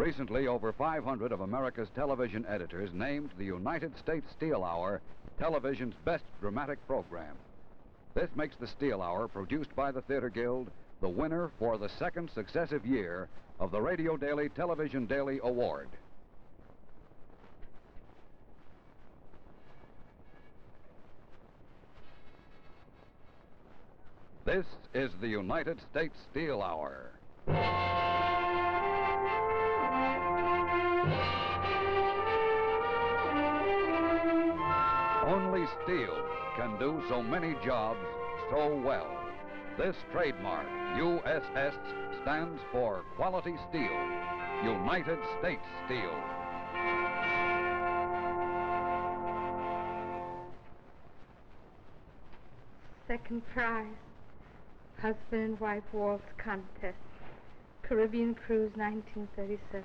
Recently, over 500 of America's television editors named the United States Steel Hour television's best dramatic program. This makes the Steel Hour, produced by the Theater Guild, the winner for the second successive year of the Radio Daily Television Daily Award. This is the United States Steel Hour. Only steel can do so many jobs so well. This trademark, USS, stands for Quality Steel, United States Steel. Second prize, husband and wife waltz contest, Caribbean cruise 1937.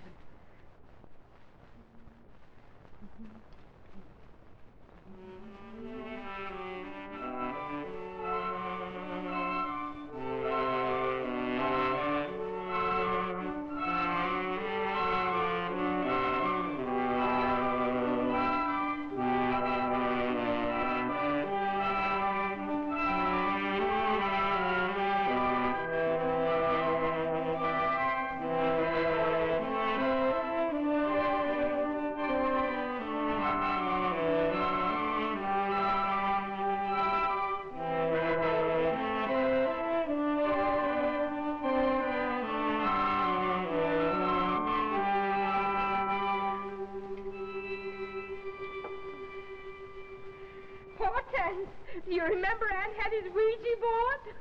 Do you remember Aunt Hattie's Ouija board?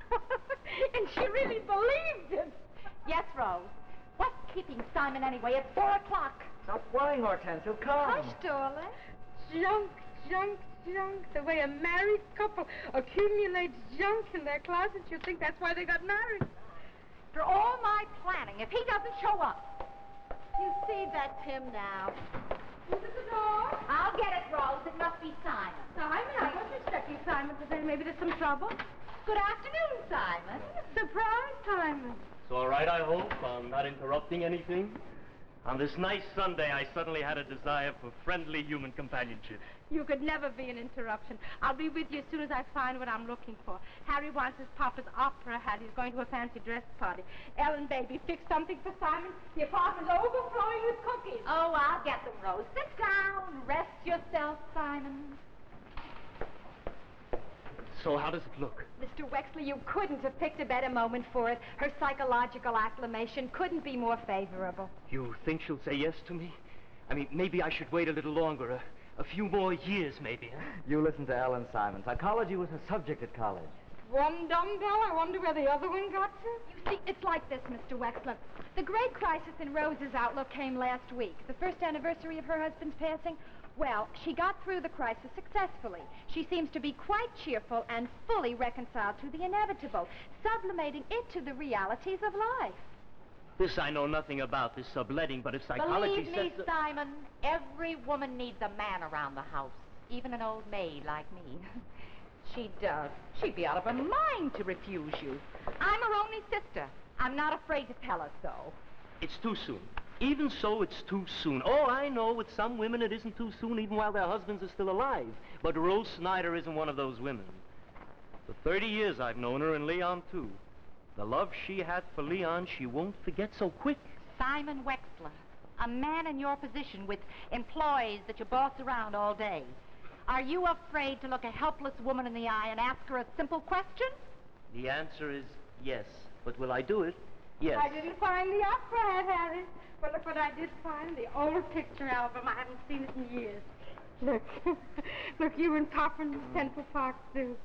And she really believed it. Yes, Rose. What's keeping Simon anyway? It's 4 o'clock. Stop worrying, Hortense. He'll come. Hush, darling. Junk, junk, junk. The way a married couple accumulates junk in their closets, you'd think that's why they got married. For all my planning, if he doesn't show up. You see, that's him now. Who's at the door? I'll get it, Rose. It must be Simon. Simon? I was expecting Simon to say maybe there's some trouble. Good afternoon, Simon. Surprise, Simon. It's all right, I hope. I'm not interrupting anything. On this nice Sunday, I suddenly had a desire for friendly human companionship. You could never be an interruption. I'll be with you as soon as I find what I'm looking for. Harry wants his papa's opera hat. He's going to a fancy dress party. Ellen, baby, fix something for Simon. The apartment's overflowing with cookies. Oh, I'll get them, Rose. Sit down. Rest yourself, Simon. So how does it look? Mr. Wexler, you couldn't have picked a better moment for it. Her psychological acclimation couldn't be more favorable. You think she'll say yes to me? I mean, maybe I should wait a little longer. A few more years, maybe, huh? You listen to Ellen, Simon. Psychology was her subject at college. One dumbbell, I wonder where the other one got to. You see, it's like this, Mr. Wexler. The great crisis in Rose's outlook came last week, the first anniversary of her husband's passing. Well, she got through the crisis successfully. She seems to be quite cheerful and fully reconciled to the inevitable, sublimating it to the realities of life. This I know nothing about, this subletting, but if psychology Believe says... me, Simon, every woman needs a man around the house, even an old maid like me. She does. She'd be out of her mind to refuse you. I'm her only sister. I'm not afraid to tell her so. It's too soon. Even so, it's too soon. Oh, I know with some women it isn't too soon even while their husbands are still alive. But Rose Snyder isn't one of those women. For 30 years I've known her, and Leon too. The love she had for Leon, she won't forget so quick. Simon Wexler, a man in your position with employees that you boss around all day. Are you afraid to look a helpless woman in the eye and ask her a simple question? The answer is yes. But will I do it? Yes. I didn't find the opera hat, Harry. But look what I did find, the old picture album. I haven't seen it in years. Look. Look, you and Papa in the Central Park Zoo.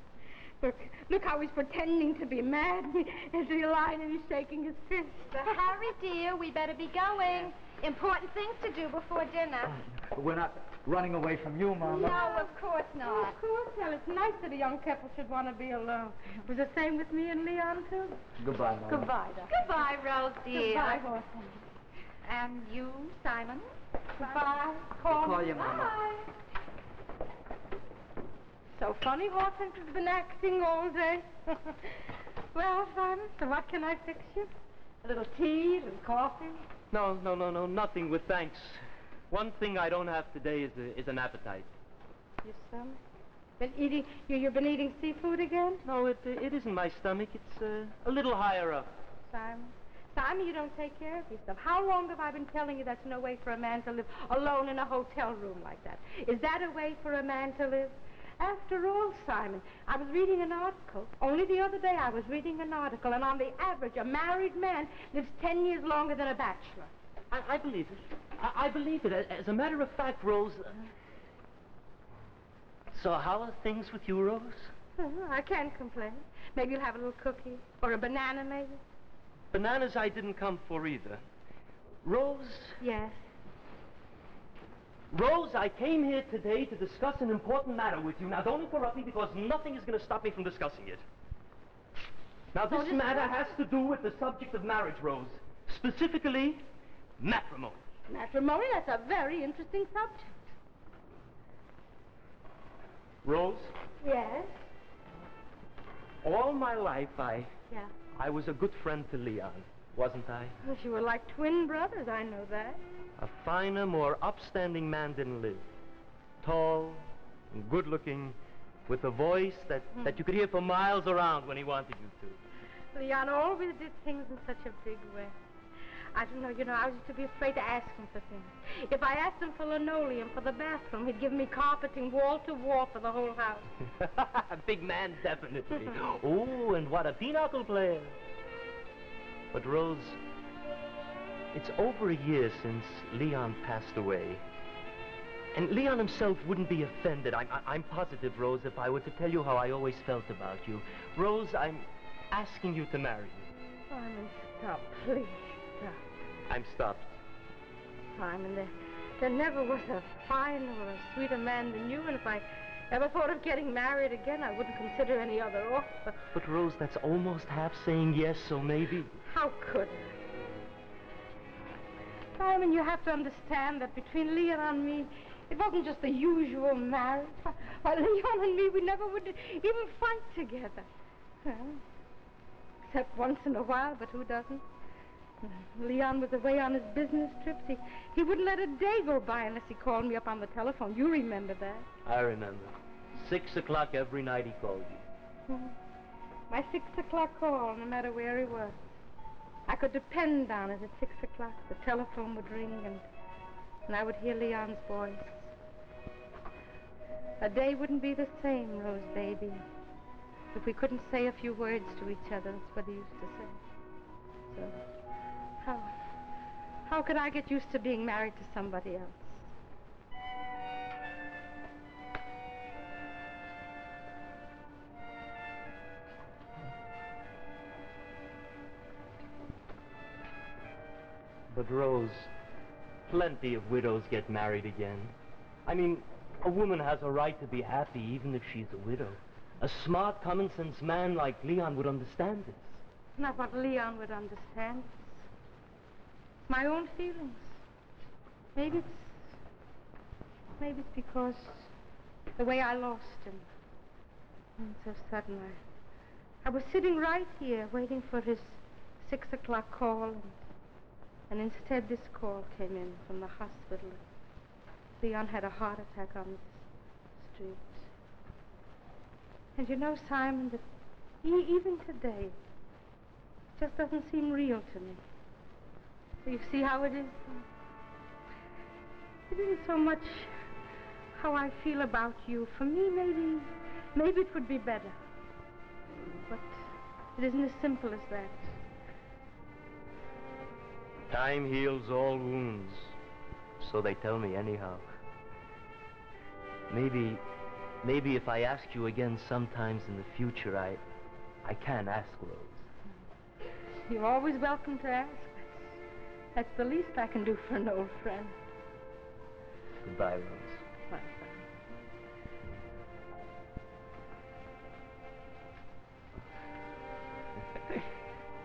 Look how he's pretending to be mad as he's lying and he's shaking his fist. Harry, dear, we better be going. Important things to do before dinner. We're not running away from you, Mama. No, of course Oh, not. of course. Well, it's nice that a young couple should want to be alone. It was the same with me and Leon, too. Goodbye, Mama. Goodbye, darling. Goodbye, Rose, dear. Goodbye, Horton. And you, Simon? Goodbye. I'll call you, Mama. Bye. So funny, Horton has been acting all day. Well, Simon, so what can I fix you? A little tea and coffee? No, nothing with thanks. One thing I don't have today is an appetite. Your stomach? You've been eating seafood again? No, it isn't my stomach. It's a little higher up. Simon, you don't take care of yourself. How long have I been telling you that's no way for a man to live alone in a hotel room like that? Is that a way for a man to live? After all, Simon, I was reading an article. Only the other day I was reading an article, and on the average, a married man lives 10 years longer than a bachelor. I believe it. I believe it. As a matter of fact, Rose... So how are things with you, Rose? I can't complain. Maybe you'll have a little cookie. Or a banana, maybe. Bananas I didn't come for either. Rose? Yes? Rose, I came here today to discuss an important matter with you. Now, don't interrupt me because nothing is going to stop me from discussing it. Now, this matter has to do with the subject of marriage, Rose. Specifically, matrimony. Matrimony? That's a very interesting subject. Rose? Yes? All my life, Yeah? I was a good friend to Leon, wasn't I? Well, you were like twin brothers, I know that. A finer, more upstanding man didn't live. Tall and good-looking, with a voice that you could hear for miles around when he wanted you to. Leon always did things in such a big way. I don't know, I used to be afraid to ask him for things. If I asked him for linoleum for the bathroom, he'd give me carpeting wall to wall for the whole house. A big man, definitely. Oh, and what a pinochle player. But Rose, it's over a year since Leon passed away. And Leon himself wouldn't be offended. I'm positive, Rose, if I were to tell you how I always felt about you. Rose, I'm asking you to marry me. Simon, stop, please. I'm stopped. Simon, there never was a finer or a sweeter man than you, and if I ever thought of getting married again, I wouldn't consider any other offer. But, Rose, that's almost half saying yes, so maybe. How could I? Simon, you have to understand that between Leon and me, it wasn't just the usual marriage. Why, Leon and me, we never would even fight together. Well, except once in a while, but who doesn't? Leon was away on his business trips. He wouldn't let a day go by unless he called me up on the telephone. You remember that? I remember. 6 o'clock every night he called you. My 6 o'clock call, no matter where he was. I could depend on it at 6 o'clock. The telephone would ring, and I would hear Leon's voice. A day wouldn't be the same, Rose baby, if we couldn't say a few words to each other. That's what he used to say. So... How could I get used to being married to somebody else? But, Rose, plenty of widows get married again. I mean, a woman has a right to be happy even if she's a widow. A smart, common-sense man like Leon would understand this. Not what Leon would understand. My own feelings. Maybe it's because the way I lost him. And so sudden, I was sitting right here waiting for his 6 o'clock call, and instead this call came in from the hospital. Leon had a heart attack on the street. And you know, Simon, that even today, it just doesn't seem real to me. So you see how it is? It isn't so much how I feel about you. For me, maybe it would be better. But it isn't as simple as that. Time heals all wounds. So they tell me anyhow. Maybe if I ask you again sometimes in the future, I can ask Rose. You're always welcome to ask. That's the least I can do for an old friend. Goodbye, Rose. Bye.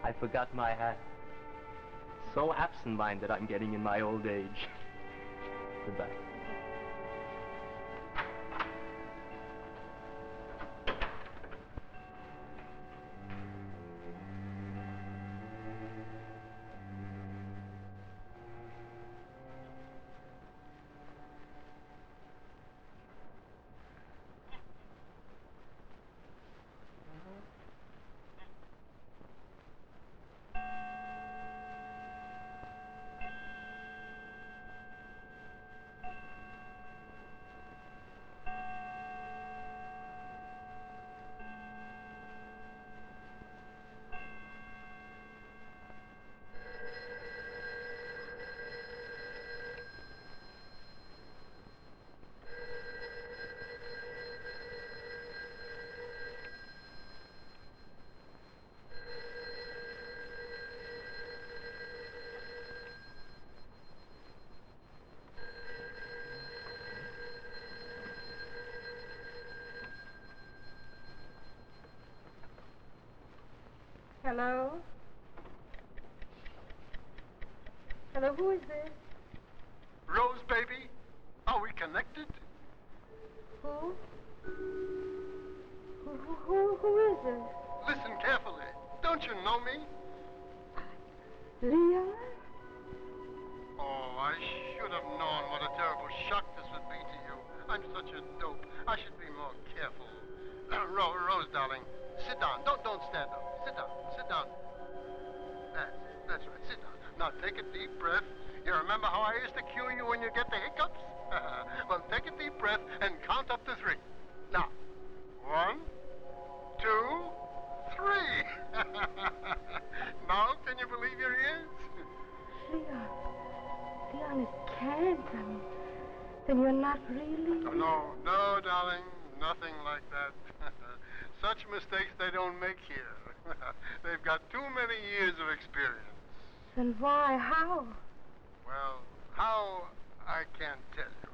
I forgot my hat. So absent-minded I'm getting in my old age. Goodbye. Hello? Hello, who is this? Rose, baby, are we connected? Who? Who is it? Listen carefully. Don't you know me? Leon? Oh, I should have known what a terrible shock this would be to you. I'm such a dope. I should be more careful. Rose, darling, sit down. Don't stand up. Sit down. Sit down. That's right. Sit down. Now take a deep breath. You remember how I used to cue you when you get the hiccups? Well, take a deep breath and count up to 3. Now, 1, 2, 3. Now, can you believe your ears? Leon, it can't. I mean, then you're not really... Oh, no, darling. Nothing like that. Such mistakes they don't make here. They've got too many years of experience. Then why? How? Well, how, I can't tell you.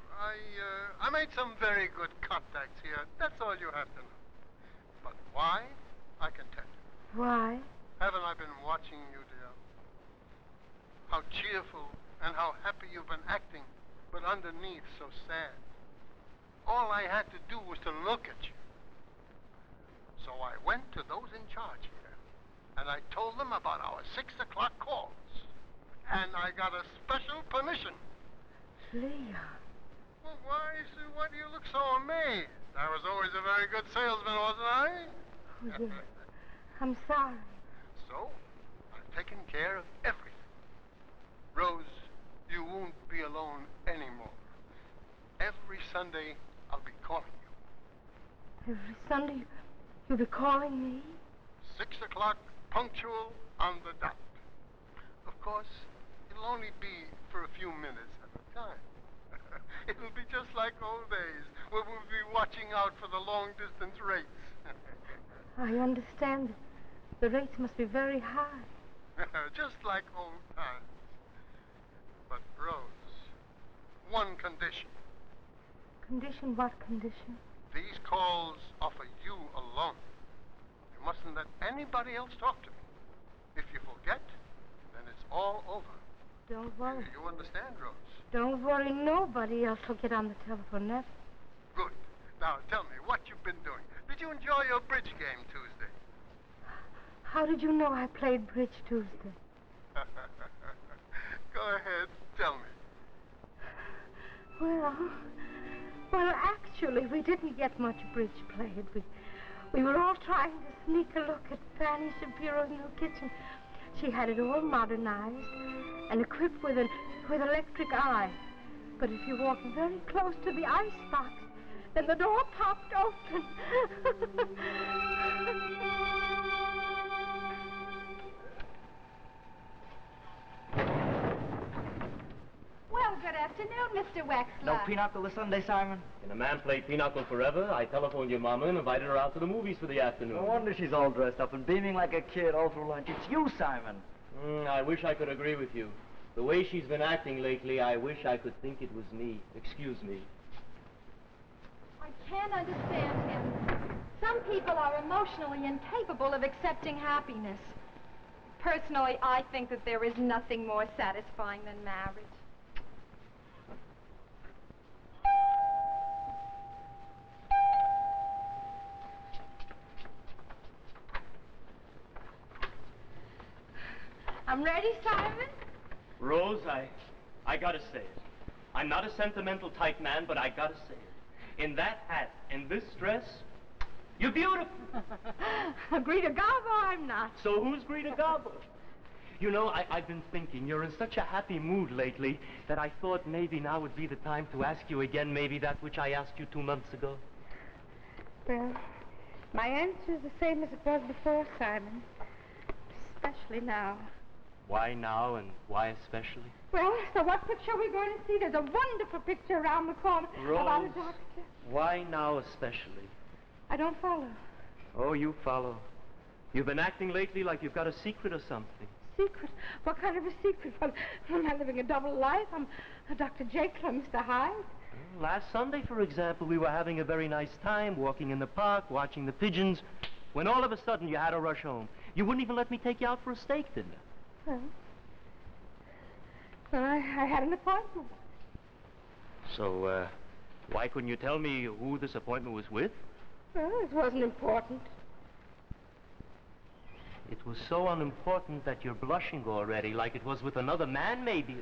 I made some very good contacts here. That's all you have to know. But why, I can tell you. Why? Haven't I been watching you, dear? How cheerful and how happy you've been acting, but underneath so sad. All I had to do was to look at you. So I went to those in charge here, and I told them about our 6 o'clock calls. And I got a special permission. Leon. Well, why do you look so amazed? I was always a very good salesman, wasn't I? Oh, yes. I'm sorry. So, I've taken care of everything. Rose, you won't be alone anymore. Every Sunday, I'll be calling you. Every Sunday you'll be calling me? 6 o'clock, punctual, on the dot. Of course, it'll only be for a few minutes at a time. It'll be just like old days, where we'll be watching out for the long-distance rates. I understand. The rates must be very high. Just like old times. But, Rose, one condition. Condition? What condition? These calls are for you alone. You mustn't let anybody else talk to me. If you forget, then it's all over. Don't worry. You understand, Rose? Don't worry. Nobody else will get on the telephone net. Good. Now, tell me what you've been doing. Did you enjoy your bridge game Tuesday? How did you know I played bridge Tuesday? Go ahead. Tell me. Well, actually, we didn't get much bridge played. We were all trying to sneak a look at Fanny Shapiro's new kitchen. She had it all modernized and equipped with an electric eye. But if you walked very close to the icebox, then the door popped open. Well, good afternoon, Mr. Wexler. No pinochle this Sunday, Simon? Can a man play pinochle forever? I telephoned your mama and invited her out to the movies for the afternoon. No wonder she's all dressed up and beaming like a kid all through lunch. It's you, Simon. I wish I could agree with you. The way she's been acting lately, I wish I could think it was me. Excuse me. I can't understand him. Some people are emotionally incapable of accepting happiness. Personally, I think that there is nothing more satisfying than marriage. I'm ready, Simon. Rose, I gotta say it. I'm not a sentimental type man, but I gotta say it. In that hat and this dress, you're beautiful. Greta Garbo, I'm not. So who's Greta Garbo? You know, I've been thinking, you're in such a happy mood lately that I thought maybe now would be the time to ask you again maybe that which I asked you 2 months ago. Well, my answer is the same as it was before, Simon. Especially now. Why now and why especially? Well, so what picture are we going to see? There's a wonderful picture around the corner about a Rose, doctor. why now especially? I don't follow. Oh, you follow. You've been acting lately like you've got a secret or something. Secret? What kind of a secret? Well, I'm not living a double life. I'm Dr. Jekyll and Mr. Hyde. Last Sunday, for example, we were having a very nice time walking in the park, watching the pigeons, when all of a sudden you had to rush home. You wouldn't even let me take you out for a steak dinner. Well, I had an appointment. So, why couldn't you tell me who this appointment was with? Well, it wasn't important. It was so unimportant that you're blushing already, like it was with another man, maybe.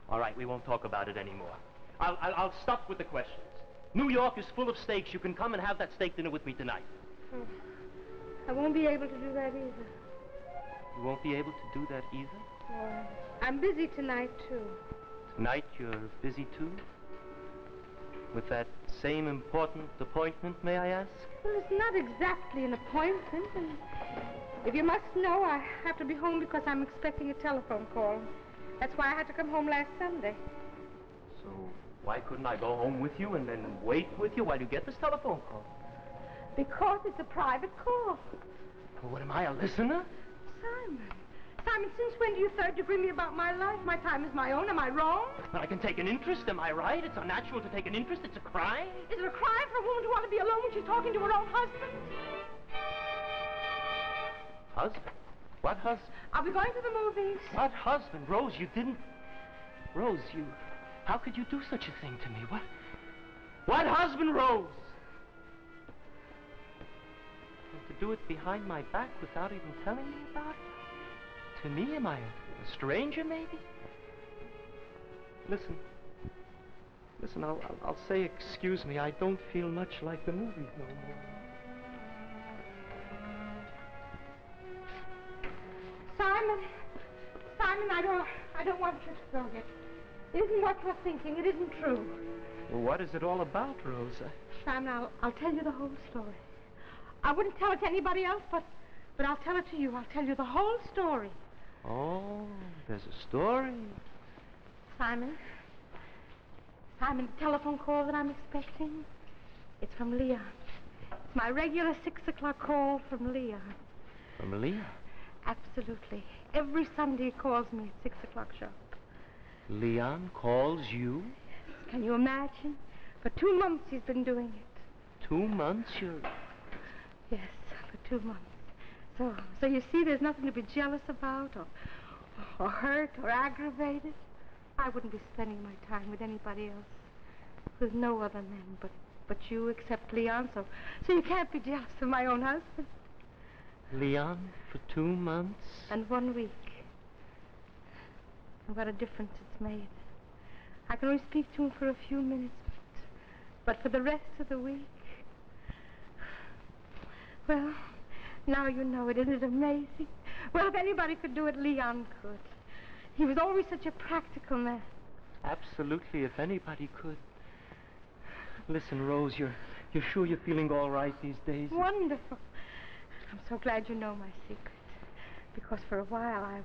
All right, we won't talk about it anymore. I'll stop with the questions. New York is full of steaks. You can come and have that steak dinner with me tonight. I won't be able to do that either. You won't be able to do that either? Oh, I'm busy tonight, too. Tonight you're busy, too? With that same important appointment, may I ask? Well, it's not exactly an appointment. And if you must know, I have to be home because I'm expecting a telephone call. That's why I had to come home last Sunday. So why couldn't I go home with you and then wait with you while you get this telephone call? Because it's a private call. Well, what am I, a listener? Simon, since when do you third degree me about my life? My time is my own. Am I wrong? But I can take an interest, am I right? It's unnatural to take an interest. It's a crime. Is it a crime for a woman to want to be alone when she's talking to her own husband? Husband? What husband? I'll be going to the movies. What husband? Rose, you didn't... Rose, you... How could you do such a thing to me? What husband, Rose? And to do it behind my back without even telling me about it? To me, am I a stranger, maybe? Listen, I'll say excuse me. I don't feel much like the movies no more. Simon, I don't want you to go yet. It isn't what you're thinking. It isn't true. Well, what is it all about, Rosa? Simon, I'll tell you the whole story. I wouldn't tell it to anybody else, but I'll tell it to you. I'll tell you the whole story. Oh, there's a story. Simon, the telephone call that I'm expecting, it's from Leon. It's my regular 6 o'clock call from Leon. From Leon? Absolutely. Every Sunday he calls me at 6 o'clock sharp. Leon calls you? Can you imagine? For 2 months he's been doing it. 2 months? Yes, for 2 months. So you see, there's nothing to be jealous about or hurt or aggravated. I wouldn't be spending my time with anybody else. With no other men but you except Leon, so you can't be jealous of my own husband. Leon, for 2 months? And 1 week. And what a difference it's made. I can only speak to him for a few minutes, but for the rest of the week... Well... Now you know it. Isn't it amazing? Well, if anybody could do it, Leon could. He was always such a practical man. Absolutely, if anybody could. Listen, Rose, you're sure you're feeling all right these days? Wonderful. I'm so glad you know my secret. Because for a while I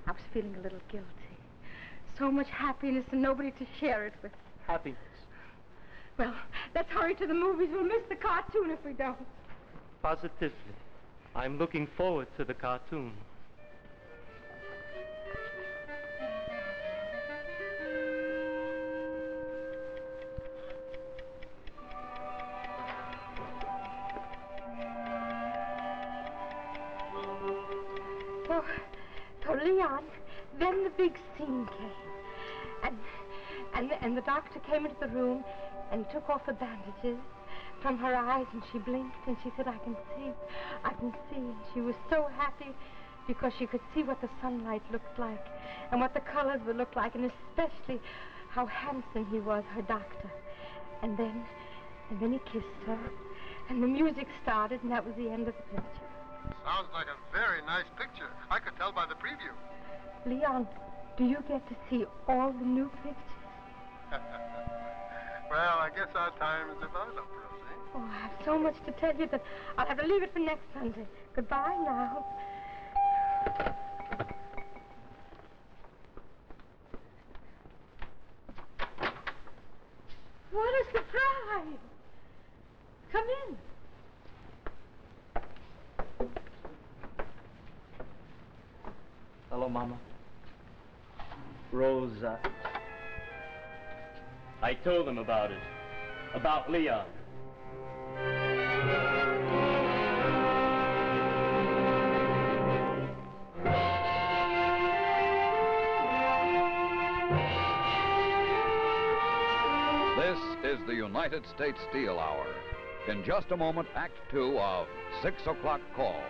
was feeling a little guilty. So much happiness and nobody to share it with. Happiness? Well, let's hurry to the movies. We'll miss the cartoon if we don't. Positively. I'm looking forward to the cartoon. So Leon, then the big scene came. And the doctor came into the room and took off the bandages from her eyes, and she blinked, and she said, I can see. And she was so happy because she could see what the sunlight looked like and what the colors would look like, and especially how handsome he was, her doctor. And then he kissed her, and the music started, and that was the end of the picture. Sounds like a very nice picture. I could tell by the preview. Leon, do you get to see all the new pictures? Well, I guess our time is about up, Rosie. Oh, I have so much to tell you that I'll have to leave it for next Sunday. Goodbye now. What a surprise! Come in. Hello, Mama. Rose, I told him about it. About Leon. United States Steel Hour. In just a moment, Act 2 of 6 o'clock call.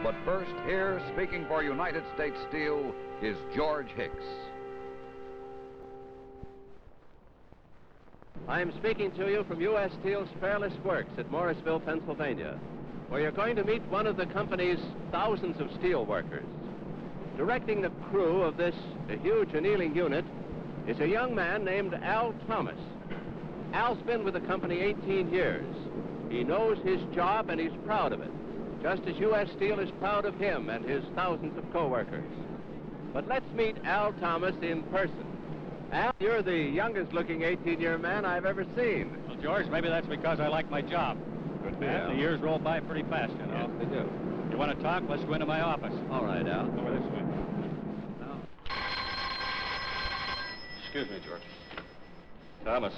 But first, here, speaking for United States Steel, is George Hicks. I am speaking to you from U.S. Steel's Fairless Works at Morrisville, Pennsylvania, where you're going to meet one of the company's thousands of steel workers. Directing the crew of this huge annealing unit is a young man named Al Thomas. Al's been with the company 18 years. He knows his job and he's proud of it, just as U.S. Steel is proud of him and his thousands of co-workers. But let's meet Al Thomas in person. Al, you're the youngest-looking 18-year man I've ever seen. Well, George, maybe that's because I like my job. Good deal. The years roll by pretty fast, you know. Yes, they do. You want to talk? Let's go into my office. All right, Al. Over this way. Excuse me, George. Thomas.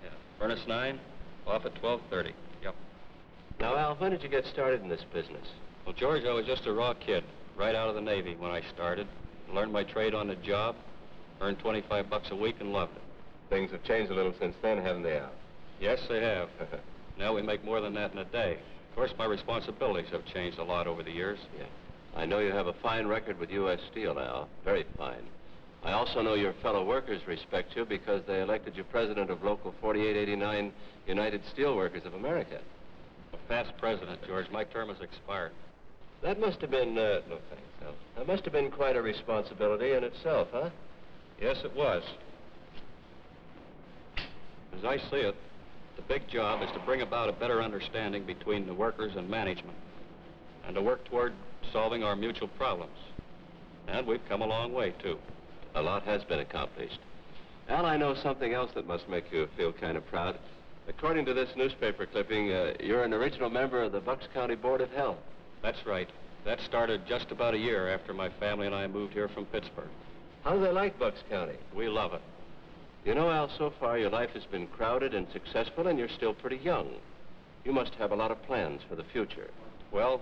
Yeah. Furnace 9, off at 12:30. Yep. Now, Al, when did you get started in this business? Well, George, I was just a raw kid, right out of the Navy when I started. Learned my trade on the job, earned $25 a week and loved it. Things have changed a little since then, haven't they, Al? Yes, they have. Now we make more than that in a day. Of course, my responsibilities have changed a lot over the years. Yeah. I know you have a fine record with U.S. Steel, Al. Very fine. I also know your fellow workers respect you because they elected you president of Local 4889 United Steelworkers of America. A fast president, George. My term has expired. That must have been, no thanks, Al. That must have been quite a responsibility in itself, huh? Yes, it was. As I see it, the big job is to bring about a better understanding between the workers and management, and to work toward solving our mutual problems. And we've come a long way, too. A lot has been accomplished. Al, I know something else that must make you feel kind of proud. According to this newspaper clipping, you're an original member of the Bucks County Board of Health. That's right. That started just about a year after my family and I moved here from Pittsburgh. How do they like Bucks County? We love it. You know, Al, so far your life has been crowded and successful, and you're still pretty young. You must have a lot of plans for the future. Well,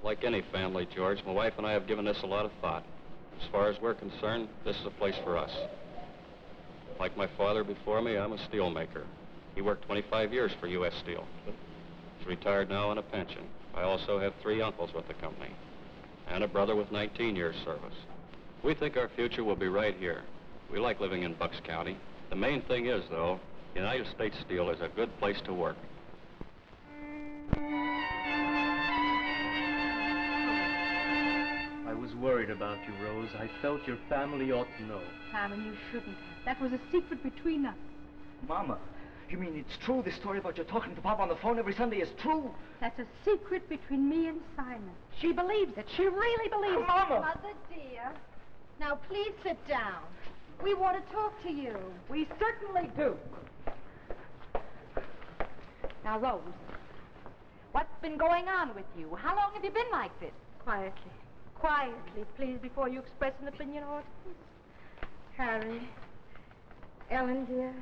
like any family, George, my wife and I have given this a lot of thought. As far as we're concerned, this is a place for us. Like my father before me, I'm a steel maker. He worked 25 years for U.S. Steel. He's retired now on a pension. I also have 3 uncles with the company, and a brother with 19 years service. We think our future will be right here. We like living in Bucks County. The main thing is, though, United States Steel is a good place to work. I was worried about you, Rose. I felt your family ought to know. Simon, you shouldn't have. That was a secret between us. Mama, you mean it's true, this story about you talking to Papa on the phone every Sunday is true? That's a secret between me and Simon. She believes it. She really believes it. Mama! Mother dear, now please sit down. We want to talk to you. We certainly do. Now, Rose, what's been going on with you? How long have you been like this? Quietly. Quietly, please, before you express an opinion, Hortense. Harry, Ellen, dear,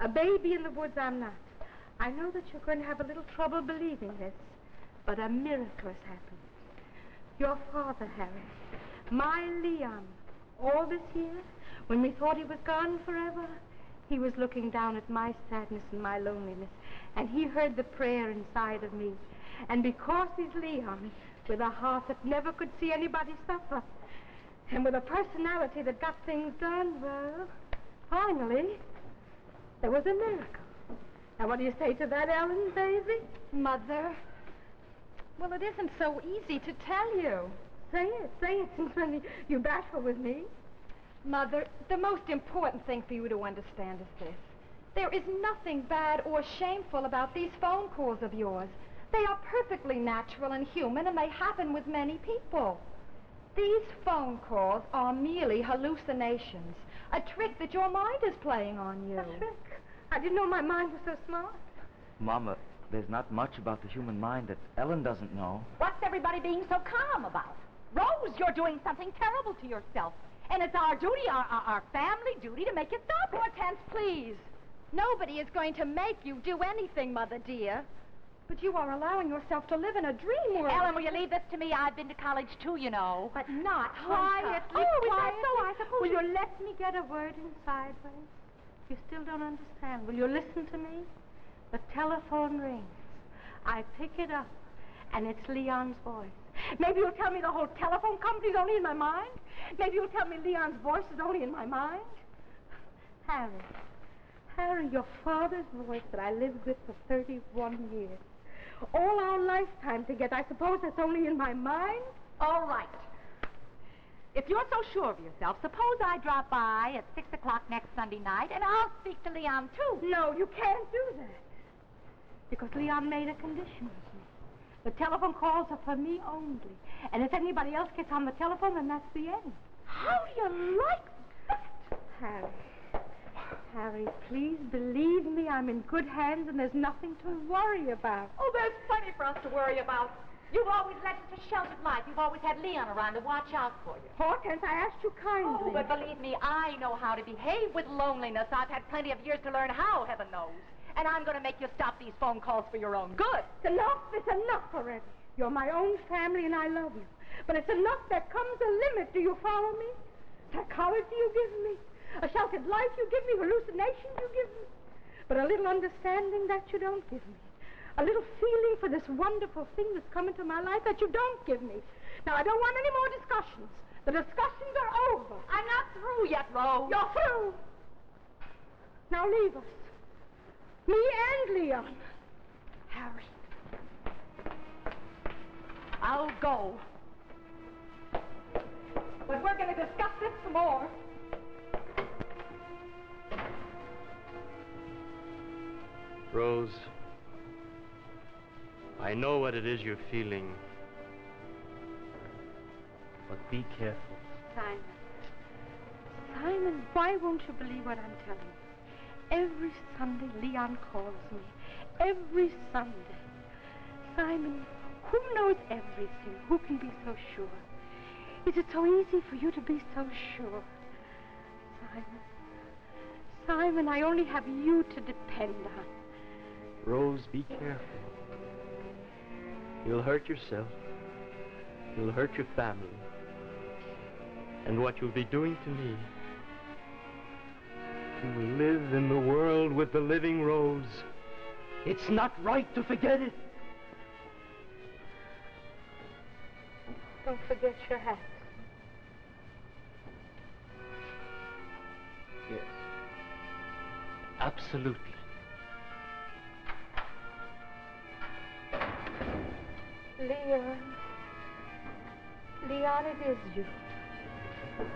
a baby in the woods I'm not. I know that you're going to have a little trouble believing this, but a miracle has happened. Your father, Harry, my Leon, all this year, when we thought he was gone forever, he was looking down at my sadness and my loneliness, and he heard the prayer inside of me. And because he's Leon, with a heart that never could see anybody suffer, and with a personality that got things done, well, finally, there was a miracle. Now, what do you say to that, Ellen, baby? Mother, well, it isn't so easy to tell you. Say it, since when you bashful with me. Mother, the most important thing for you to understand is this. There is nothing bad or shameful about these phone calls of yours. They are perfectly natural and human, and they happen with many people. These phone calls are merely hallucinations, a trick that your mind is playing on you. A trick? I didn't know my mind was so smart. Mama, there's not much about the human mind that Ellen doesn't know. What's everybody being so calm about? Rose, you're doing something terrible to yourself. And it's our duty, our family duty, to make you stop it. Hortense, please. Nobody is going to make you do anything, Mother dear. But you are allowing yourself to live in a dream world. Ellen, will you leave this to me? I've been to college, too, you know. But not Quietly, Oh, is that quietly. so? I suppose Will you let me get a word in sideways? You still don't understand. Will you listen to me? The telephone rings. I pick it up, and it's Leon's voice. Maybe you'll tell me the whole telephone company's only in my mind. Maybe you'll tell me Leon's voice is only in my mind. Harry, your father's voice that I lived with for 31 years. All our lifetime together. I suppose that's only in my mind? All right. If you're so sure of yourself, suppose I drop by at 6 o'clock next Sunday night, and I'll speak to Leon, too. No, you can't do that. Because Leon made a condition with me. The telephone calls are for me only. And if anybody else gets on the telephone, then that's the end. How do you like that? Harry, please believe me, I'm in good hands and there's nothing to worry about. Oh, there's plenty for us to worry about. You've always led us a sheltered life. You've always had Leon around to watch out for you. Hortense, I asked you kindly. Oh, but believe me, I know how to behave with loneliness. I've had plenty of years to learn how, heaven knows. And I'm going to make you stop these phone calls for your own good. It's enough already. You're my own family and I love you. But it's enough. There comes a limit. Do you follow me? Psychology you give me. A sheltered life you give me. Hallucinations you give me. But a little understanding that you don't give me. A little feeling for this wonderful thing that's come into my life that you don't give me. Now, I don't want any more discussions. The discussions are over. I'm not through yet, Rose. You're through. Now leave us. Me and Leon. Harry. I'll go. But we're going to discuss this some more. Rose, I know what it is you're feeling. But be careful. Simon, why won't you believe what I'm telling you? Every Sunday, Leon calls me. Every Sunday. Simon, who knows everything? Who can be so sure? Is it so easy for you to be so sure? Simon, I only have you to depend on. Rose, be careful. You'll hurt yourself. You'll hurt your family. And what you'll be doing to me, you live in the world with the living Rose. It's not right to forget it. Don't forget your hat. Yes. Absolutely. Leon, it is you.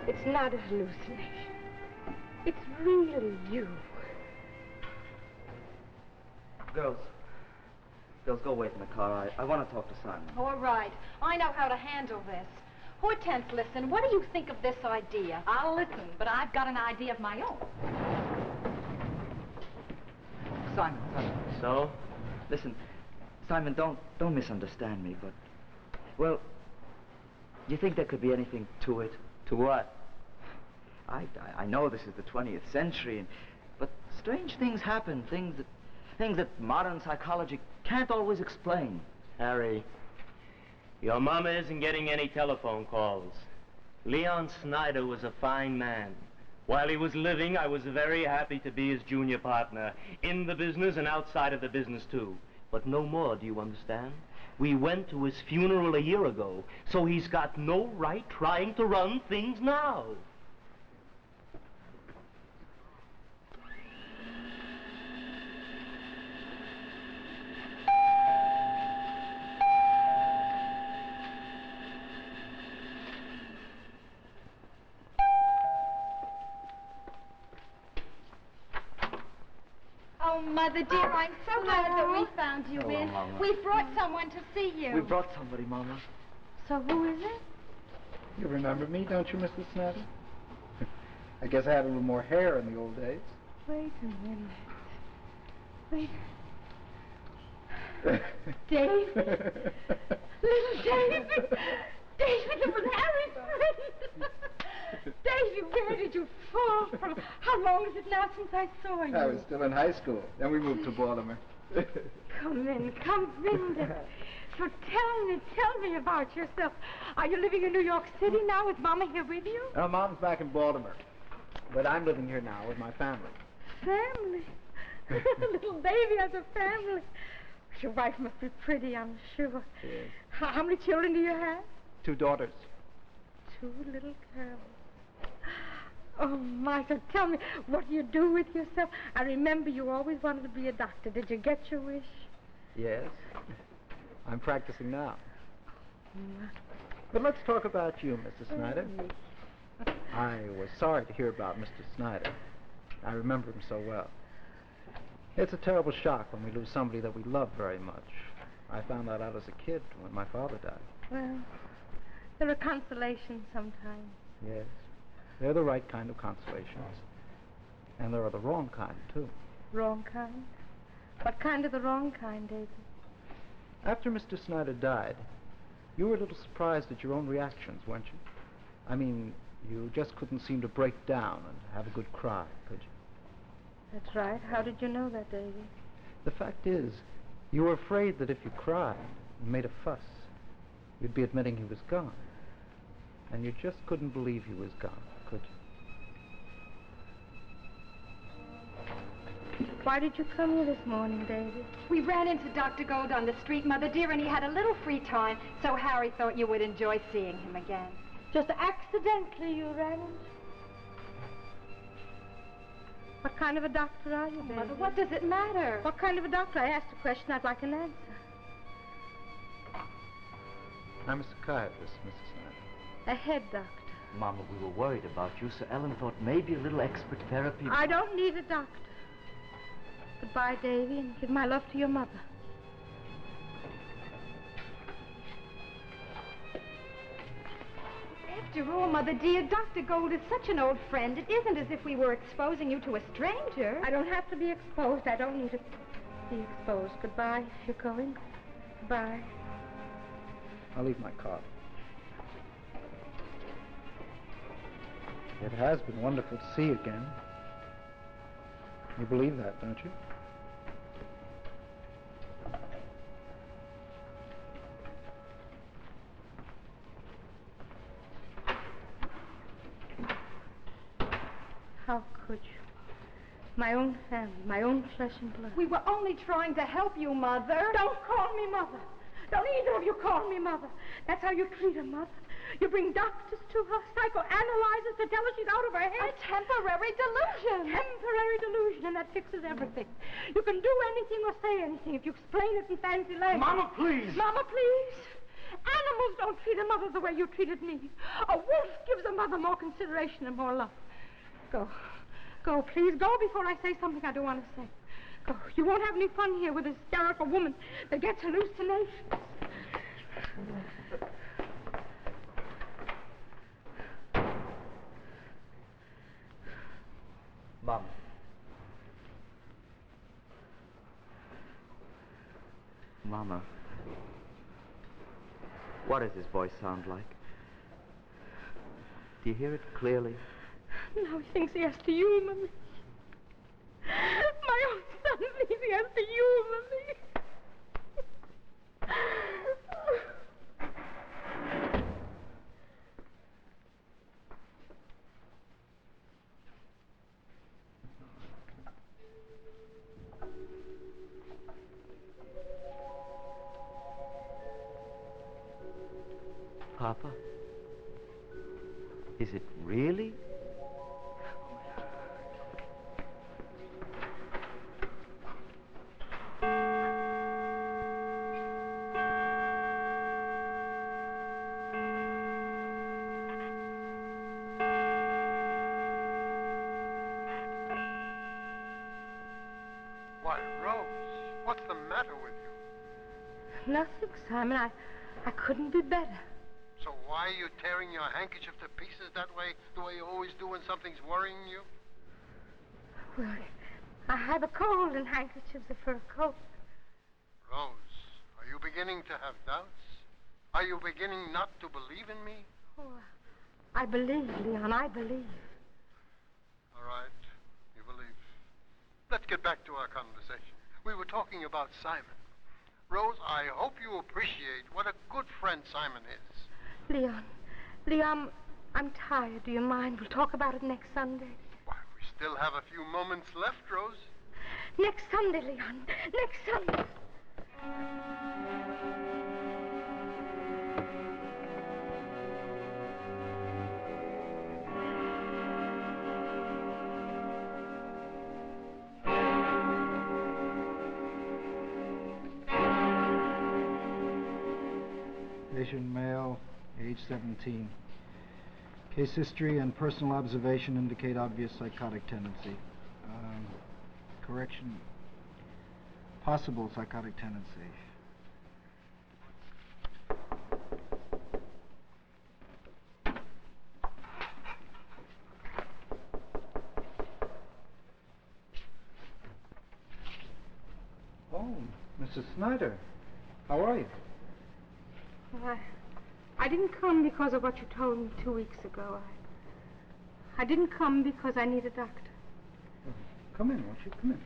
It's not a hallucination. It's really you. Girls, go wait in the car. I want to talk to Simon. All right. I know how to handle this. Hortense, listen, what do you think of this idea? I'll listen, but I've got an idea of my own. Simon. So? Listen, Simon, don't misunderstand me, but, well, do you think there could be anything to it? To what? I know this is the 20th century, but strange things happen, things that modern psychology can't always explain. Harry, your mama isn't getting any telephone calls. Leon Snyder was a fine man. While he was living, I was very happy to be his junior partner, in the business and outside of the business, too. But no more, do you understand? We went to his funeral a year ago, so he's got no right trying to run things now. Oh, Mother dear, I'm so glad that we found you in. Mama. We've brought someone to see you. We brought somebody, Mama. So who is it? You remember me, don't you, Mrs. Snyder? I guess I had a little more hair in the old days. Wait a minute. Wait. David. Little David. David, it was Harry's friend. David, where did you fall from? How long is it now since I saw you? I was still in high school. Then we moved to Baltimore. Come in. So tell me about yourself. Are you living in New York City now? Is Mama here with you? Mom's back in Baltimore. But I'm living here now with my family. family. Little baby has a family. Your wife must be pretty, I'm sure. Yes. How many children do you have? 2 daughters. 2 little girls. Oh, my, so tell me, what do you do with yourself? I remember you always wanted to be a doctor. Did you get your wish? Yes. I'm practicing now. Mm. But let's talk about you, Mrs. Snyder. I was sorry to hear about Mr. Snyder. I remember him so well. It's a terrible shock when we lose somebody that we love very much. I found that out as a kid when my father died. Well, there are consolations sometimes. Yes. They're the right kind of consolations. And there are the wrong kind, too. Wrong kind? What kind of the wrong kind, David? After Mr. Snyder died, you were a little surprised at your own reactions, weren't you? I mean, you just couldn't seem to break down and have a good cry, could you? That's right. How did you know that, Davy? The fact is, you were afraid that if you cried and made a fuss, you'd be admitting he was gone. And you just couldn't believe he was gone, could you? Why did you come here this morning, David? We ran into Dr. Gold on the street, Mother dear, and he had a little free time, so Harry thought you would enjoy seeing him again. Just accidentally you ran into... What kind of a doctor are you, David? Mother, what does it matter? What kind of a doctor? I asked a question I'd like an answer. I'm a psychiatrist, Mrs. Snyder. A head doctor. Mama, we were worried about you, so Ellen thought maybe a little expert therapy... I don't need a doctor. Goodbye, Davy, and give my love to your mother. After all, Mother dear, Dr. Gold is such an old friend. It isn't as if we were exposing you to a stranger. I don't have to be exposed. I don't need to be exposed. Goodbye, if you're going. Goodbye. I'll leave my card. It has been wonderful to see you again. You believe that, don't you? How could you? My own family, my own flesh and blood. We were only trying to help you, Mother. Don't call me Mother. Don't either of you call me Mother. That's how you treat a mother. You bring doctors to her, psychoanalyzers to tell her she's out of her head. A temporary delusion. Temporary delusion, and that fixes everything. You can do anything or say anything if you explain it in fancy language. Mama, please. Mama, please. Animals don't treat a mother the way you treated me. A wolf gives a mother more consideration and more love. Go. Go, please. Go before I say something I don't want to say. Go. You won't have any fun here with a hysterical woman that gets hallucinations. Mama. Mama. What does his voice sound like? Do you hear it clearly? Now he thinks he has to humor me. My own son thinks he has to humor me. Papa? Is it really? Why, Rose, what's the matter with you? Nothing, Simon. I couldn't be better. So why are you tearing your handkerchief to pieces that way, the way you always do when something's worrying you? Well, I have a cold, and handkerchiefs are for a cold. Rose, are you beginning to have doubts? Are you beginning not to believe in me? Oh, I believe, Leon, I believe. All right, you believe. Let's get back to our conversation. We were talking about Simon. Rose, I hope you appreciate what a good friend Simon is. Leon, I'm tired. Do you mind? We'll talk about it next Sunday. Why, we still have a few moments left, Rose. Next Sunday, Leon. Next Sunday. Patient male, age 17. Case history and personal observation indicate obvious psychotic tendency. Correction. Possible psychotic tendency. Oh, Mrs. Snyder. How are you? I didn't come because of what you told me 2 weeks ago. I didn't come because I need a doctor. Come in, won't you? Come in.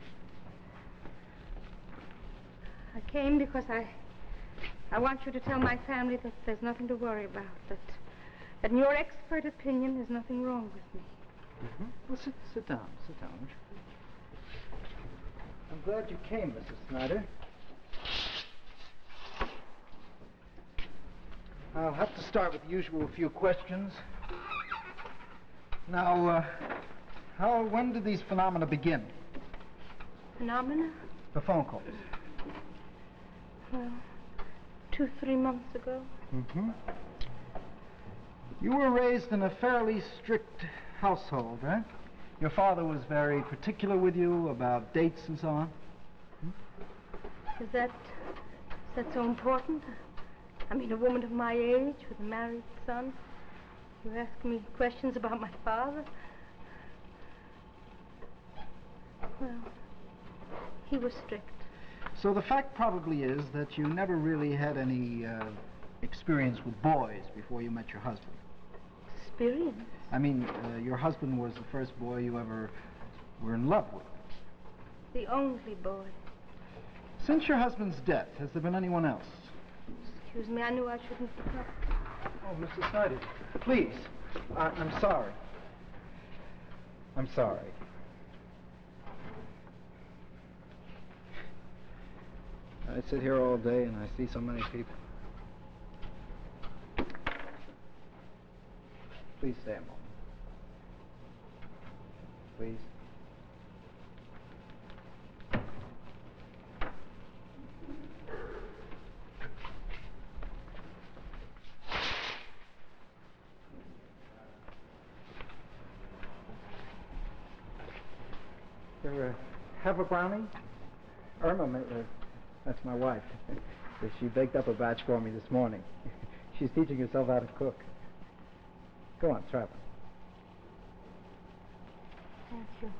I came because I want you to tell my family that there's nothing to worry about, that in your expert opinion, there's nothing wrong with me. Mm-hmm. Well, sit down, won't you? I'm glad you came, Mrs. Snyder. I'll have to start with the usual few questions. Now, when did these phenomena begin? Phenomena? The phone calls. Well, 2-3 months ago. Mm-hmm. You were raised in a fairly strict household, right? Your father was very particular with you about dates and so on. Is that so important? I mean, a woman of my age with a married son. You ask me questions about my father? Well, he was strict. So the fact probably is that you never really had any experience with boys before you met your husband. Experience? I mean, your husband was the first boy you ever were in love with. The only boy. Since your husband's death, has there been anyone else? Excuse me, I knew I shouldn't talk. Oh, Mrs. Snyder, please. I'm sorry. I'm sorry. I sit here all day and I see so many people. Please stay a moment. Please. Have a brownie? Irma, that's my wife. She baked up a batch for me this morning. She's teaching herself how to cook. Go on, try one. Thank you.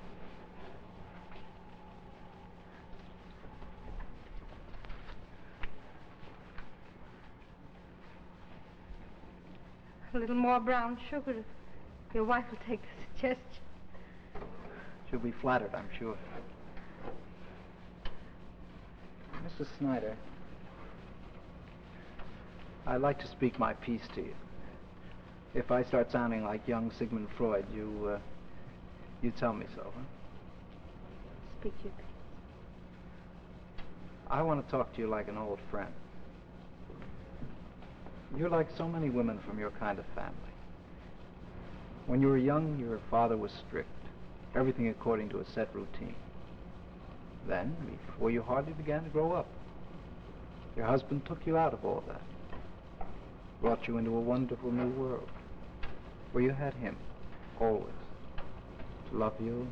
A little more brown sugar if your wife will take the suggestion. She'll be flattered, I'm sure. Mrs. Snyder, I'd like to speak my piece to you. If I start sounding like young Sigmund Freud, you tell me so, huh? Speak your piece. I want to talk to you like an old friend. You're like so many women from your kind of family. When you were young, your father was strict. Everything according to a set routine. Then, before you hardly began to grow up, your husband took you out of all that. Brought you into a wonderful new world, where you had him, always, to love you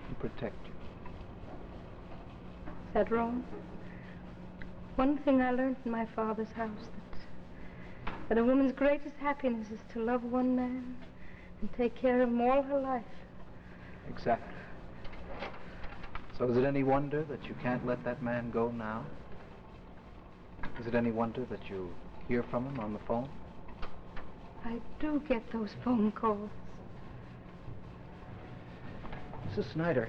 and protect you. Is that wrong? One thing I learned in my father's house, that a woman's greatest happiness is to love one man and take care of him all her life. Exactly. So is it any wonder that you can't let that man go now? Is it any wonder that you hear from him on the phone? I do get those phone calls. Mrs. Snyder,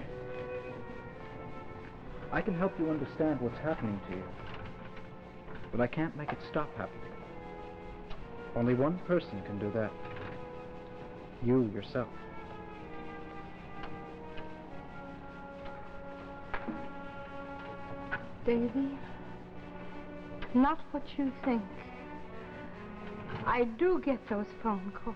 I can help you understand what's happening to you, but I can't make it stop happening. Only one person can do that. You yourself. Davy. Not what you think. I do get those phone calls.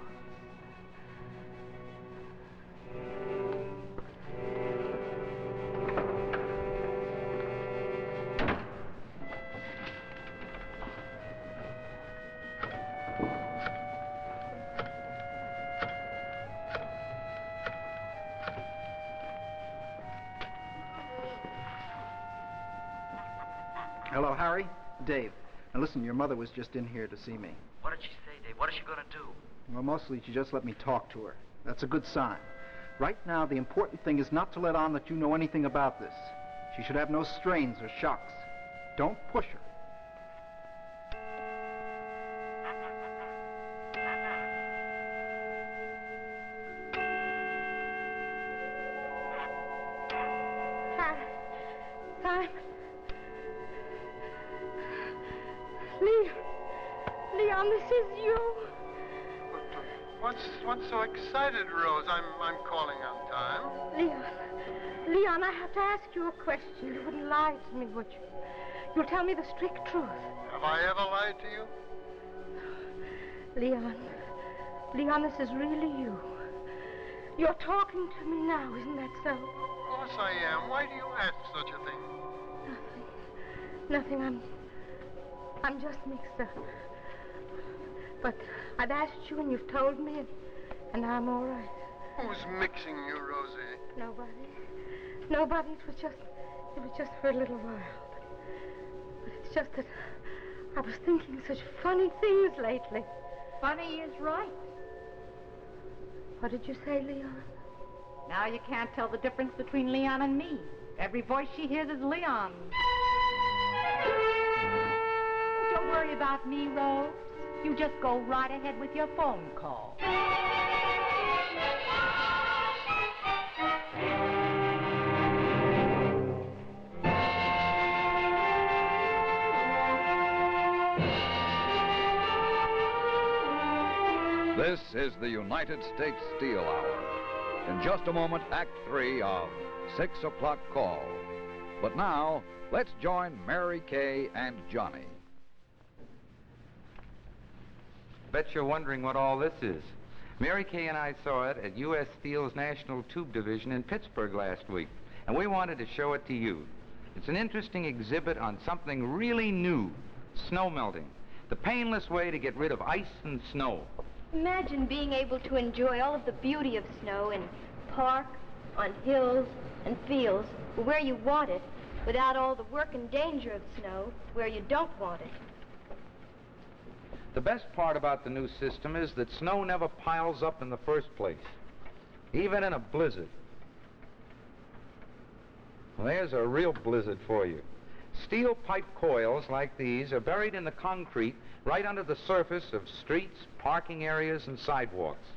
Hello, Harry. Dave. Now listen, your mother was just in here to see me. What did she say, Dave? What is she going to do? Well, mostly she just let me talk to her. That's a good sign. Right now, the important thing is not to let on that you know anything about this. She should have no strains or shocks. Don't push her. Leon, this is you. What's so excited, Rose? I'm calling on time. Leon, I have to ask you a question. You wouldn't lie to me, would you? You'll tell me the strict truth. Have I ever lied to you? Leon, this is really you. You're talking to me now, isn't that so? Of course I am. Why do you ask such a thing? Nothing. I'm just mixed up. But I've asked you and you've told me, and now I'm all right. Who's mixing you, Rosie? Nobody. It was just for a little while. But it's just that I was thinking such funny things lately. Funny is right. What did you say, Leon? Now you can't tell the difference between Leon and me. Every voice she hears is Leon's. Don't worry about me, Rose. You just go right ahead with your phone call. This is the United States Steel Hour. In just a moment, Act 3 of 6 o'clock call. But now, let's join Mary Kay and Johnny. Bet you're wondering what all this is. Mary Kay and I saw it at U.S. Steel's National Tube Division in Pittsburgh last week, and we wanted to show it to you. It's an interesting exhibit on something really new, snow melting, the painless way to get rid of ice and snow. Imagine being able to enjoy all of the beauty of snow in parks, on hills and fields, where you want it, without all the work and danger of snow, where you don't want it. The best part about the new system is that snow never piles up in the first place, even in a blizzard. Well, there's a real blizzard for you. Steel pipe coils like these are buried in the concrete right under the surface of streets, parking areas, and sidewalks.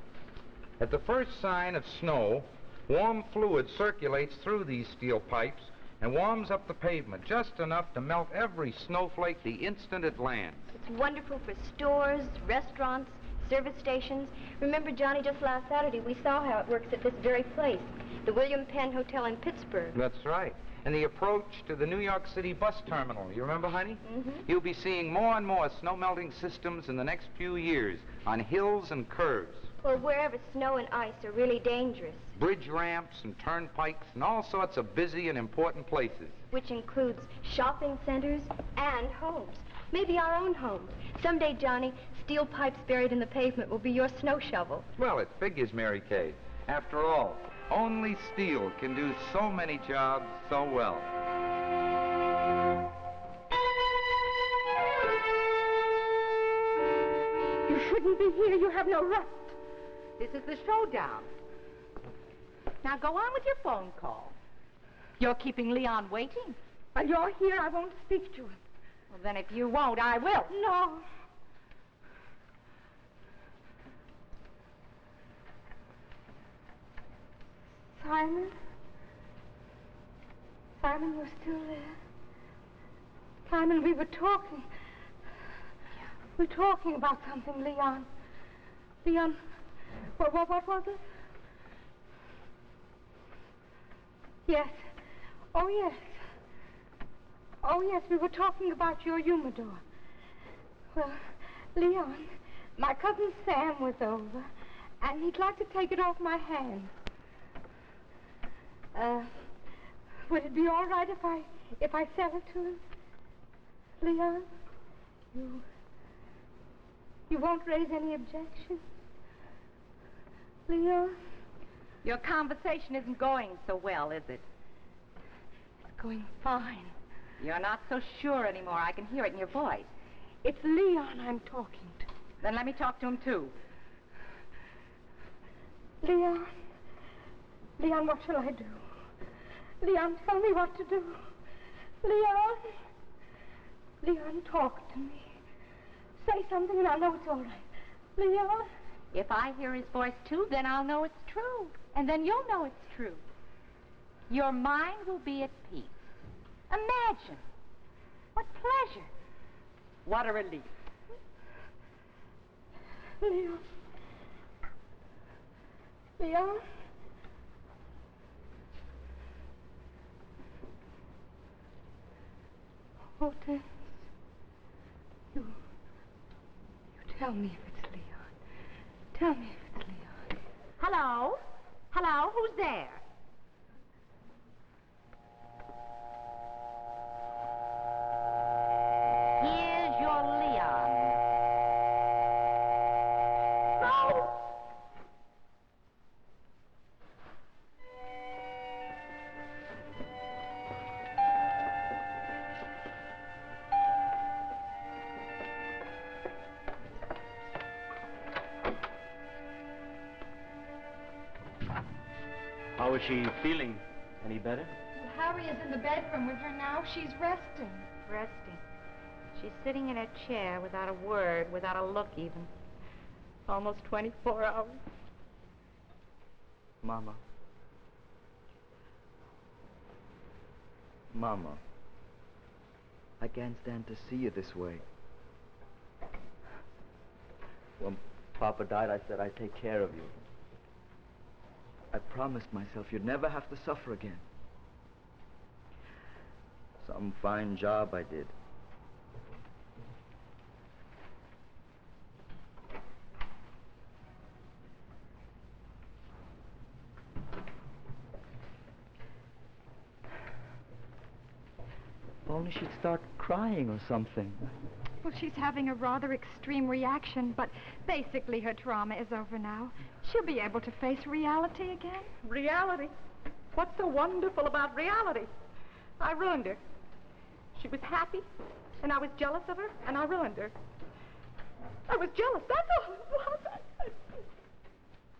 At the first sign of snow, warm fluid circulates through these steel pipes and warms up the pavement just enough to melt every snowflake the instant it lands. It's wonderful for stores, restaurants, service stations. Remember, Johnny, just last Saturday we saw how it works at this very place, the William Penn Hotel in Pittsburgh. That's right. And the approach to the New York City bus terminal. You remember, honey? Mm-hmm. You'll be seeing more and more snow-melting systems in the next few years on hills and curves. Or wherever snow and ice are really dangerous. Bridge ramps and turnpikes and all sorts of busy and important places. Which includes shopping centers and homes. Maybe our own homes. Someday, Johnny, steel pipes buried in the pavement will be your snow shovel. Well, it figures, Mary Kay. After all, only steel can do so many jobs so well. You shouldn't be here. You have no right. This is the showdown. Now go on with your phone call. You're keeping Leon waiting. While you're here, I won't speak to him. Well, then if you won't, I will. No. Simon? Simon, you're still there? Simon, we were talking. We were talking about something, Leon. Leon, what was it? Yes. Oh, yes. Oh, yes, we were talking about your humidor. Well, Leon, my cousin Sam was over, and he'd like to take it off my hands. Would it be all right if I sell it to him? Leon, you won't raise any objections? Leon? Your conversation isn't going so well, is it? It's going fine. You're not so sure anymore. I can hear it in your voice. It's Leon I'm talking to. Then let me talk to him, too. Leon, what shall I do? Leon, tell me what to do. Leon, talk to me. Say something and I'll know it's all right. Leon? If I hear his voice, too, then I'll know it's true. And then you'll know it's true. Your mind will be at peace. Imagine. What pleasure. What a relief. Leon. Hortense. You tell me if it's Leon. Tell me if it's Leon. Hello? Hello? Who's there? Here's your Leon. No! How is she feeling? Any better? Well, Harry is in the bedroom with her now. She's resting. Resting. She's sitting in her chair without a word, without a look even. Almost 24 hours. Mama. Mama. I can't stand to see you this way. When Papa died, I said I'd take care of you. I promised myself you'd never have to suffer again. Some fine job I did. If only she'd start crying or something. Well, she's having a rather extreme reaction, but basically her trauma is over now. She'll be able to face reality again. Reality? What's so wonderful about reality? I ruined her. She was happy, and I was jealous of her, and I ruined her. I was jealous, that's all it was.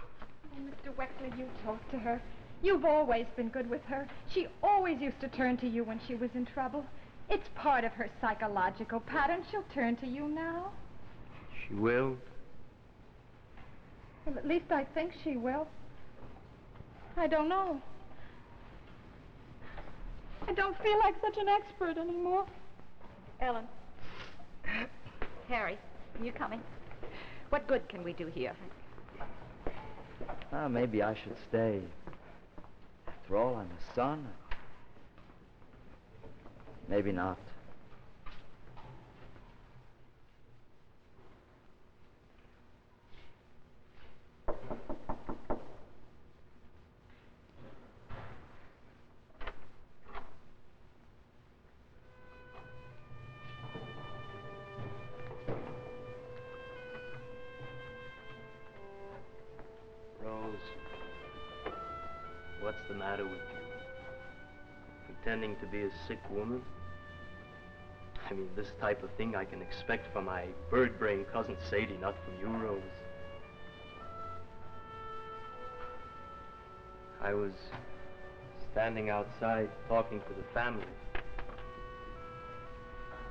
Oh, Mr. Wexler, you talk to her. You've always been good with her. She always used to turn to you when she was in trouble. It's part of her psychological pattern. She'll turn to you now. She will. Well, at least I think she will. I don't know. I don't feel like such an expert anymore. Ellen. Harry, you coming? What good can we do here? Maybe I should stay. After all, I'm a son. Maybe not. Rose, what's the matter with you? Pretending to be a sick woman? I mean, this type of thing I can expect from my bird-brain cousin Sadie, not from you, Rose. I was standing outside talking to the family.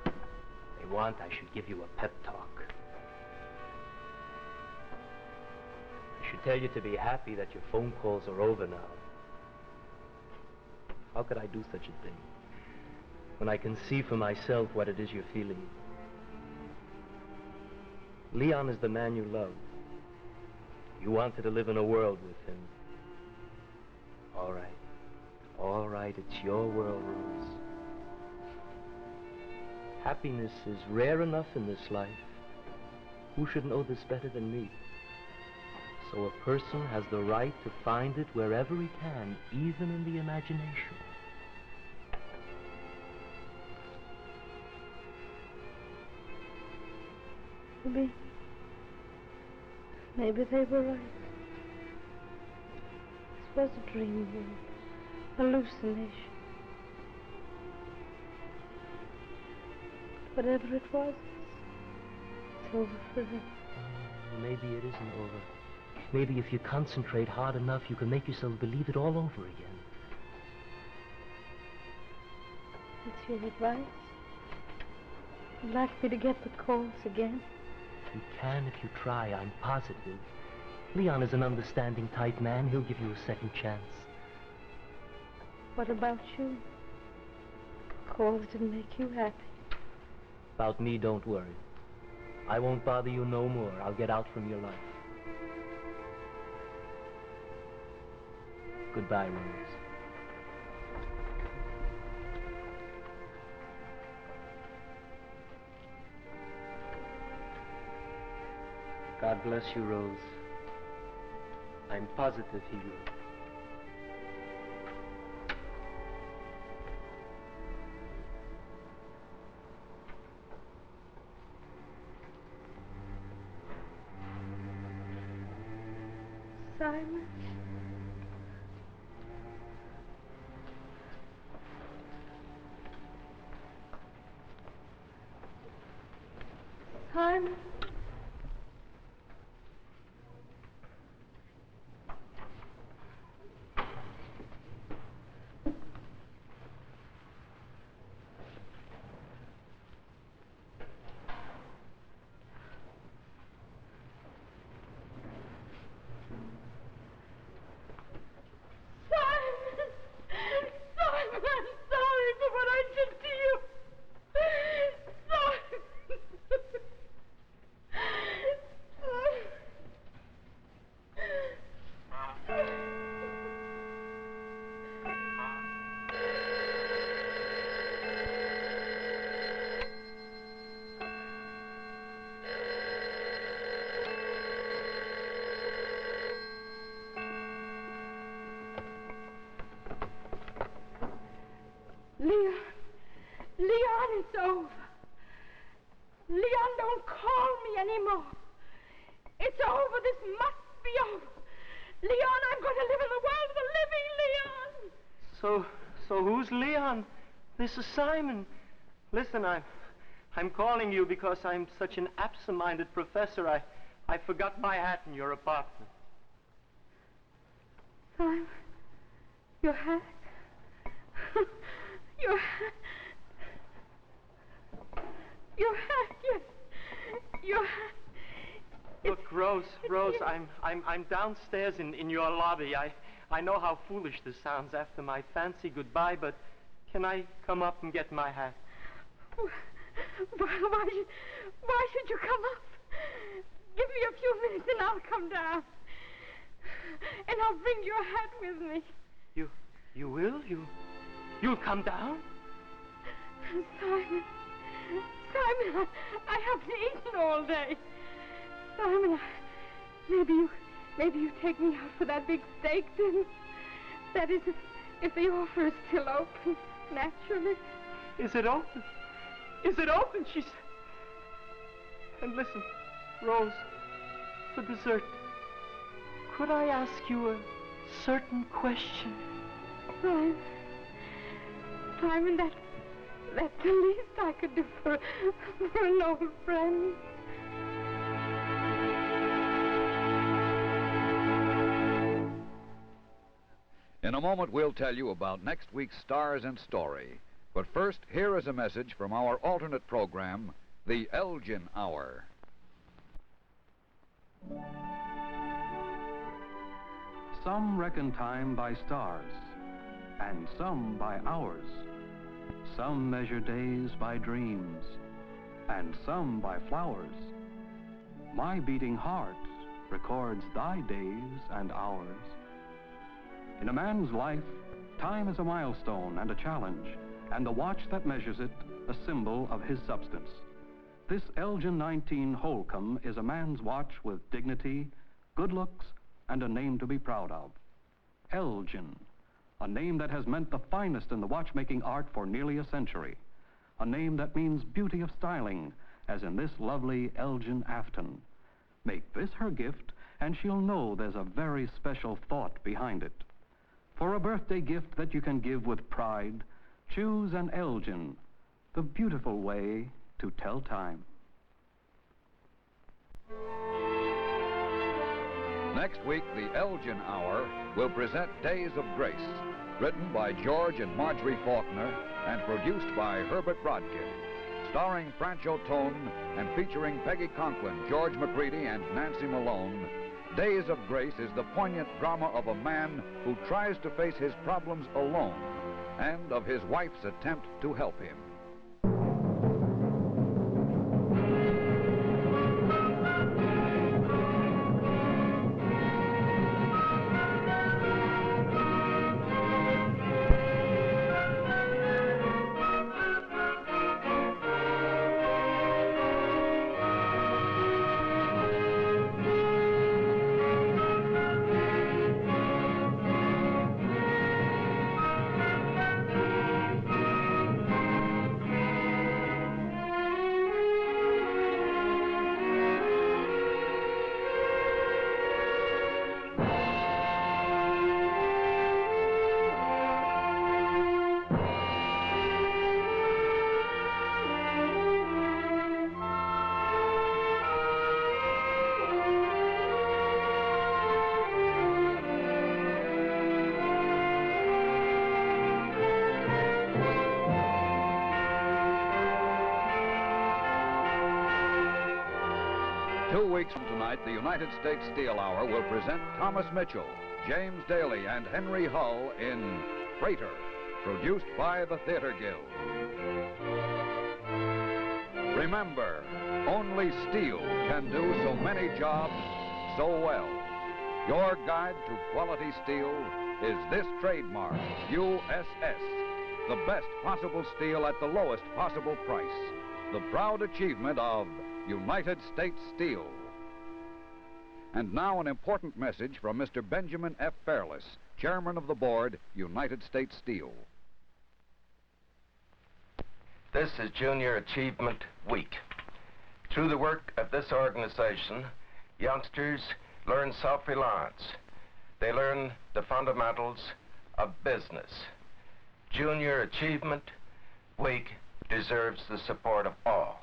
They want I should give you a pep talk. I should tell you to be happy that your phone calls are over now. How could I do such a thing when I can see for myself what it is you're feeling? Leon is the man you love. You wanted to live in a world with him. All right, it's your world, Rose. Happiness is rare enough in this life. Who should know this better than me? So a person has the right to find it wherever he can, even in the imagination. Maybe they were right. This was a dream world, hallucination. Whatever it was, it's over forever. Maybe it isn't over. Maybe if you concentrate hard enough, you can make yourself believe it all over again. That's your advice? You'd like me to get the calls again? You can if you try, I'm positive. Leon is an understanding type man. He'll give you a second chance. What about you? Calls didn't make you happy. About me, don't worry. I won't bother you no more. I'll get out from your life. Goodbye, Rose. God bless you, Rose. I'm positive he will. Simon? Simon? Leon, it's over. Leon, don't call me anymore. It's over. This must be over. Leon, I'm going to live in the world of the living, Leon. So who's Leon? This is Simon. Listen, I'm calling you because I'm such an absent-minded professor. I forgot my hat in your apartment. Simon, your hat? Your hat. Your hat, yes. Your hat. Look, Rose, I'm downstairs in your lobby. I know how foolish this sounds after my fancy goodbye, but can I come up and get my hat? Why should you come up? Give me a few minutes and I'll come down. And I'll bring your hat with me. You will? You'll come down? Simon, I haven't eaten all day. Simon, maybe you take me out for that big steak dinner. That is, if the offer is still open, naturally. Is it open? Is it open? She said. And listen, Rose, for dessert, could I ask you a certain question? Simon, that's the least I could do for an old friend. In a moment, we'll tell you about next week's Stars and Story. But first, here is a message from our alternate program, the Elgin Hour. Some reckon time by stars, and some by hours. Some measure days by dreams, and some by flowers. My beating heart records thy days and hours. In a man's life, time is a milestone and a challenge, and the watch that measures it a symbol of his substance. This Elgin 19 Holcomb is a man's watch with dignity, good looks, and a name to be proud of. Elgin, a name that has meant the finest in the watchmaking art for nearly a century. A name that means beauty of styling, as in this lovely Elgin Afton. Make this her gift, and she'll know there's a very special thought behind it. For a birthday gift that you can give with pride, choose an Elgin, the beautiful way to tell time. Next week, the Elgin Hour will present Days of Grace, written by George and Marjorie Faulkner and produced by Herbert Brodkin, starring Francho Tone and featuring Peggy Conklin, George McCready, and Nancy Malone. Days of Grace is the poignant drama of a man who tries to face his problems alone and of his wife's attempt to help him. From tonight, the United States Steel Hour will present Thomas Mitchell, James Daly, and Henry Hull in Freighter, produced by the Theater Guild. Remember, only steel can do so many jobs so well. Your guide to quality steel is this trademark, USS, the best possible steel at the lowest possible price. The proud achievement of United States Steel. And now an important message from Mr. Benjamin F. Fairless, Chairman of the Board, United States Steel. This is Junior Achievement Week. Through the work of this organization, youngsters learn self-reliance. They learn the fundamentals of business. Junior Achievement Week deserves the support of all.